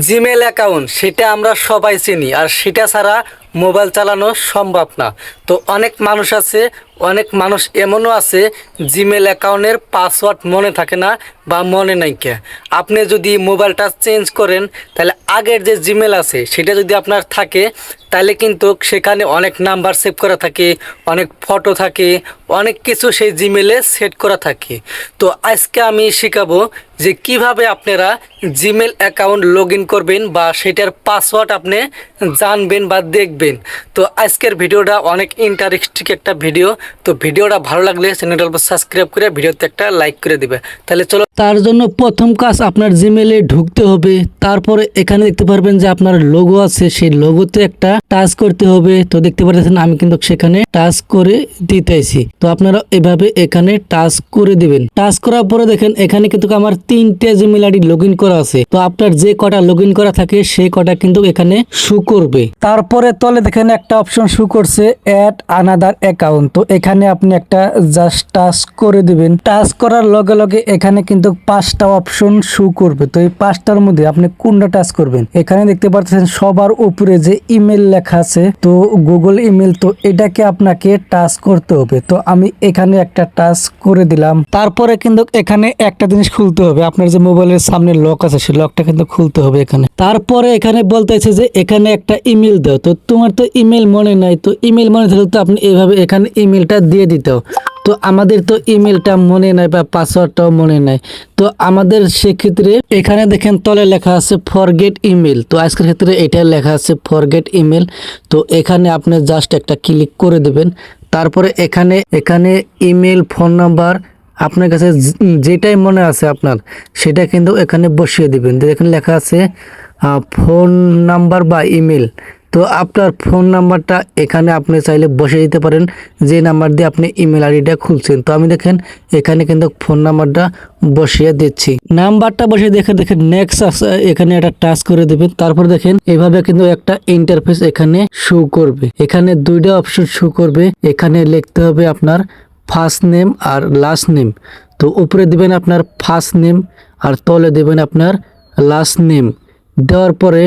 Gmail account সেটা আমরা সবাই চিনি, আর সেটা ছাড়া মোবাইল চালানো সম্ভব না। তো অনেক মানুষ আছে, অনেক মানুষ এমনও আছে জিমেল অ্যাকাউন্টের পাসওয়ার্ড মনে থাকে না বা মনে নাই কে। আপনি যদি মোবাইলটা চেঞ্জ করেন, তাহলে আগের যে জিমেল আছে সেটা যদি আপনার থাকে, তাহলে কিন্তু সেখানে অনেক নাম্বার সেভ করা থাকে, অনেক ফটো থাকে, অনেক কিছু সেই জিমেলে সেট করা থাকে। তো আজকে আমি শেখাবো যে কিভাবে আপনারা জিমেল অ্যাকাউন্ট লগ ইন করবেন বা সেটার পাসওয়ার্ড আপনি জানবেন বা দেখবেন। তো আজকের ভিডিওটা অনেক ইন্টারেস্টিং একটা ভিডিও। তো ভিডিওটা ভালো লাগলে চ্যানেলটা সাবস্ক্রাইব করে ভিডিওতে একটা লাইক করে দিবে। তাহলে চলো, তার জন্য প্রথম কাজ আপনার জিমেলে ঢুকতে হবে। তারপরে এখানে দেখতে পারবেন যে আপনার লোগো আছে, সেই লোগোতে একটা টাচ করতে হবে। তো দেখতে পাচ্ছেন আমি কিন্তু সেখানে টাচ করে দিতেছি। তো আপনারা এভাবে এখানে টাচ করে দিবেন। টাচ করার পরে দেখেন এখানে কিন্তু আমার 3টে জিমেল আইডি লগ ইন করা আছে। তো আপনার যে কটা লগ ইন করা থাকে সেই কটা কিন্তু এখানে শো করবে। তারপরে তলে দেখেন একটা অপশন শো করছে অ্যাড আনাদার অ্যাকাউন্ট। তো এখানে আপনি একটা জাস্ট টাচ করে দিবেন। টাচ করার লগে লগে এখানে কিন্তু 5টা অপশন শো করবে। তো এই 5টার মধ্যে আপনি কোনটা টাচ করবেন? এখানে দেখতে পাচ্ছেন সবার উপরে যে ইমেল লেখা আছে, তো গুগল ইমেল, তো এটাকে আপনাকে টাচ করতে হবে। তো আমি এখানে একটা টাচ করে দিলাম। তারপরে কিন্তু এখানে একটা জিনিস খুলতে হবে, আপনার যে মোবাইলের সামনে লক আছে সেই লকটা কিন্তু খুলতে হবে এখানে। তারপরে এখানে বলতেছে যে এখানে একটা ইমেল দাও। তো তোমার তো ইমেল মনে নাই, তো ইমেল মনে থাকলে তো আপনি এভাবে এখানে ইমেলটা দিয়ে দিতেও। তো আমাদের তো ইমেলটা মনে নাই বা পাসওয়ার্ডটাও মনে নাই। তো আমাদের সেক্ষেত্রে এখানে দেখেন তলে লেখা আছে ফরগেট ইমেল। তো আজকের ক্ষেত্রে এটা লেখা আছে ফরগেট ইমেল। তো এখানে আপনি জাস্ট একটা ক্লিক করে দেবেন। তারপরে এখানে এখানে ইমেল, ফোন নাম্বার, আপনার কাছে যেটাই মনে আছে আপনার সেটা কিন্তু এখানে বসিয়ে দিবেন। এখানে লেখা আছে ফোন নাম্বার বা ইমেল। তো আপনার ফোন নাম্বারটা এখানে আপনি চাইলে বসিয়ে দিতে পারেন, যে নাম্বার দিয়ে আপনি ইমেল আইডিটা খুলছেন। তো আমি দেখেন এখানে কিন্তু ফোন নাম্বারটা বসিয়ে দিচ্ছি। নাম্বারটা বসিয়ে দেখেন নেক্সট এখানে একটা টাচ করে দেবেন। তারপর দেখেন এভাবে কিন্তু একটা ইন্টারফেস এখানে শো করবে। এখানে 2টা অপশন শো করবে। এখানে লিখতে হবে আপনার ফার্স্ট নেম আর লাস্ট নেম। তো উপরে দিবেন আপনার ফার্স্ট নেম আর তলে দেবেন আপনার লাস্ট নেম। দেওয়ার পরে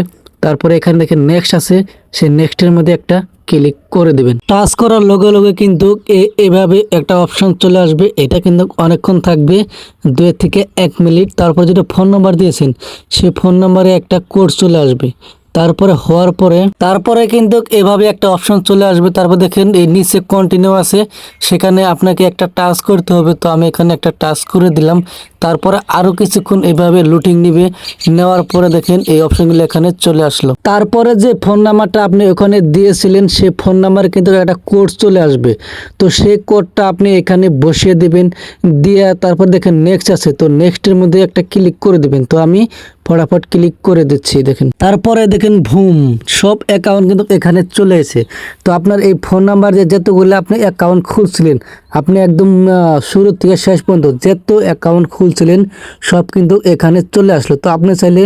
তারপরে এখানে দেখেন নেক্সট আছে, সেই নেক্সটের মধ্যে একটা ক্লিক করে দিবেন। টাচ করার লগে লগে কিন্তু এভাবে একটা অপশন চলে আসবে। এটা কিন্তু অনেকক্ষণ থাকবে, 2 থেকে 1 মিনিট। তারপর যেটা ফোন নাম্বার দিয়েছেন সেই ফোন নাম্বারে একটা কোড চলে আসবে। তারপরে হওয়ার পরে তারপরে কিন্তু এভাবে একটা অপশন চলে আসবে। তারপর দেখেন এই নিচে কন্টিনিউ আছে, সেখানে আপনাকে একটা টাচ করতে হবে। তো আমি এখানে একটা টাচ করে দিলাম। তারপরে আরো কিছুক্ষণ এভাবে লুটিং নিবে। নেওয়ার পরে দেখেন এই অপশনগুলো এখানে চলে আসলো। তারপরে যে ফোন নাম্বারটা আপনি ওখানে দিয়েছিলেন সেই ফোন নাম্বারে কিন্তু একটা কোড চলে আসবে। তো সেই কোডটা আপনি এখানে বসিয়ে দিবেন। দিয়ে তারপর দেখেন নেক্সট আছে, তো নেক্সটের মধ্যে একটা ক্লিক করে দিবেন। তো আমি ফটাফট ক্লিক করে দিচ্ছি। দেখেন তারপরে দেখেন ভুম, সব অ্যাকাউন্ট কিন্তু এখানে চলে এসে। তো আপনার এই ফোন নাম্বার যে যতগুলো আপনি অ্যাকাউন্ট খুলছিলেন, আপনি একদম শুরু থেকে শেষ পর্যন্ত যত অ্যাকাউন্ট খুলছিলেন সব কিন্তু এখানে চলে আসলো। তো আপনি চাইলে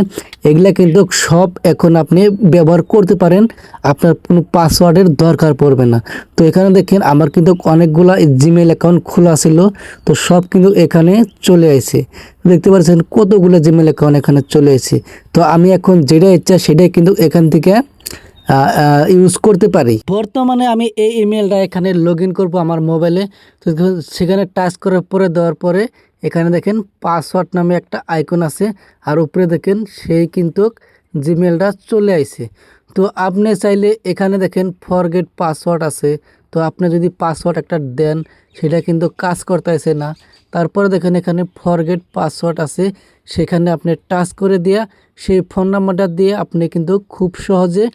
এগুলা কিন্তু সব এখন আপনি ব্যবহার করতে পারেন, আপনার কোনো পাসওয়ার্ডের দরকার পড়বে না। তো এখানে দেখেন আমার কিন্তু অনেকগুলা জিমেল অ্যাকাউন্ট খোলা ছিল, তো সব কিন্তু এখানে চলে আসে। দেখতে পাচ্ছেন কতগুলো জিমেল অ্যাকাউন্ট এখানে চলে এসেছে। তো আমি এখন যেটা ইচ্ছা সেটাই কিন্তু এখান থেকে ইউজ করতে পারি। বর্তমানে আমি এই ইমেলটা এখানে লগ ইন করবো আমার মোবাইলে। তো সেখানে টাচ করার পরে দেওয়ার পরে এখানে দেখেন পাসওয়ার্ড নামে একটা আইকন আছে, আর উপরে দেখেন সেই কিন্তু জিমেলটা চলে আসে। তো আপনি চাইলে এখানে দেখেন ফরগেট পাসওয়ার্ড আছে। তো আপনি যদি পাসওয়ার্ড একটা দেন সেটা কিন্তু কাজ করতেছে না। তারপরে দেখেন এখানে ফরগেট পাসওয়ার্ড আছে, সেখানে আপনি টাচ করে দিয়া সেই ফোন নাম্বারটা দিয়ে আপনি কিন্তু খুব সহজে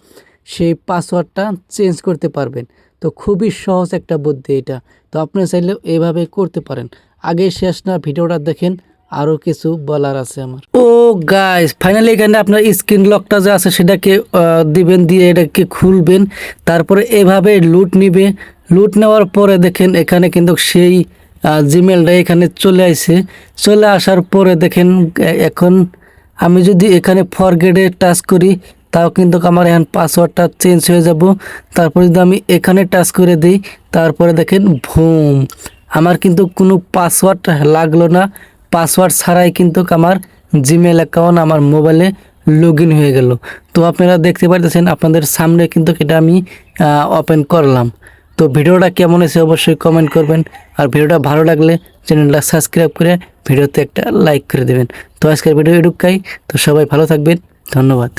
সেই পাসওয়ার্ডটা চেঞ্জ করতে পারবেন। তো খুবই সহজ একটা বুদ্ধি এটা। তো আপনি চাইলে এভাবে করতে পারেন। আগে শেষ না, ভিডিওটা দেখেন, আরও কিছু বলার আছে আমার। ও গাইস, ফাইনালি এখানে আপনার স্ক্রিন লকটা যে আছে সেটাকে দিবেন, দিয়ে এটাকে খুলবেন। তারপরে এভাবে লুট নিবে। লুট নেওয়ার পরে দেখেন এখানে কিন্তু সেই জিমেলটা এখানে চলে আসে। চলে আসার পরে দেখেন এখন আমি যদি এখানে ফরগেটে টাচ করি তাও কিন্তু আমার এখন পাসওয়ার্ডটা চেঞ্জ হয়ে যাব। তারপরে যদি আমি এখানে টাচ করে দিই তারপরে দেখেন ভুম, আমার কিন্তু কোনো পাসওয়ার্ড লাগলো না। পাসওয়ার্ড ছাড়াই কিন্তু আমার জিমেল অ্যাকাউন্ট আমার মোবাইলে লগ ইন হয়ে গেল। তো আপনারা দেখতে পারতেছেন আপনাদের সামনে কিন্তু এটা আমি ওপেন করলাম। তো ভিডিওটা কেমন হয়েছে অবশ্যই কমেন্ট করবেন, আর ভিডিওটা ভালো লাগলে চ্যানেলটা সাবস্ক্রাইব করে ভিডিওতে একটা লাইক করে দেবেন। তো আজকের ভিডিও এটুকুই। তো সবাই ভালো থাকবেন, ধন্যবাদ।